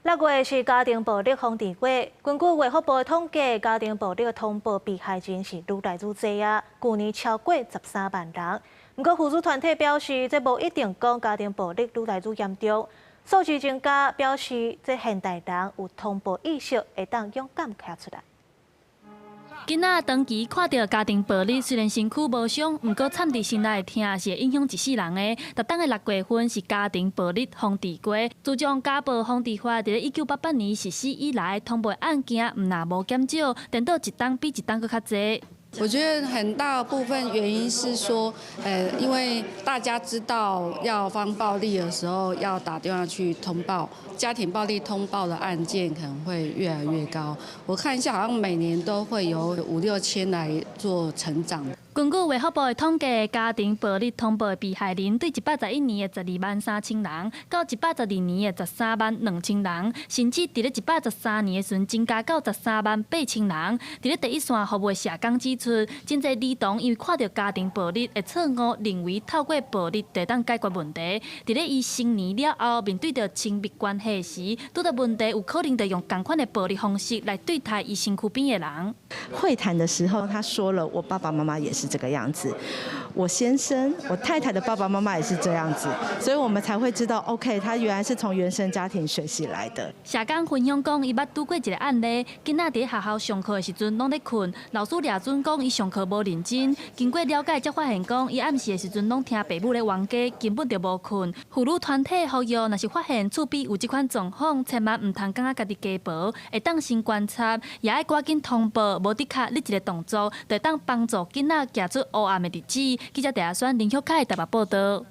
6月是家庭暴力防治月，根据卫福部的统计，家庭暴力的通报被害人是愈来愈多啊，去年超过13万人。不过，扶助团体表示，这无一定讲家庭暴力愈来愈严重。数据专家表示，这现代人有通报意识，会当勇敢站出来。 囡仔长期看到家庭暴力，虽然身躯无伤，不过惨伫心内的痛是会影响一世人的。特当的6月份是家庭暴力防治月，自从家暴防治法伫1988年实施以来，通报案件唔但无减少，颠倒一档比一档搁较侪。 我觉得很大部分原因是说，因为大家知道要防暴力的时候，要打电话去通报，家庭暴力通报的案件可能会越来越高。我看一下，好像每年都会有5、6千来做成长。 根据卫福部的统计，家庭暴力通报的被害人对111年的12万3千人，到112年的13万2千人，甚至伫咧113年的时阵增加到13万8千人。伫咧第一线服务的社工指出，真侪儿童因为看到家庭暴力，会错误认为透过暴力就当解决问题。伫咧伊成年了后，面对着亲密关系时，拄到问题有可能就用同款的暴力方式来对待伊身躯边的人。会谈的时候，他说了，我爸爸妈妈也是这个样子，我先生、我太太的爸爸妈妈也是这样子，所以我们才会知道 ，OK， 他原来是从原生家庭学习来的。社工分享讲，伊捌拄过一个案例，囡仔伫学校上课的时阵拢咧困，老师抓准讲伊上课无认真，经过了解才发现讲，伊暗时的时阵拢听爸母咧冤家，根本就无困。妇女团体呼吁，若是发现厝边有即款状况，千万唔通感觉家己家暴，会当先观察，也爱赶紧通报，无的确你一个动作，就当帮助囡仔行出黑暗的日子。记者戴亚轩、林秀凯台北报道。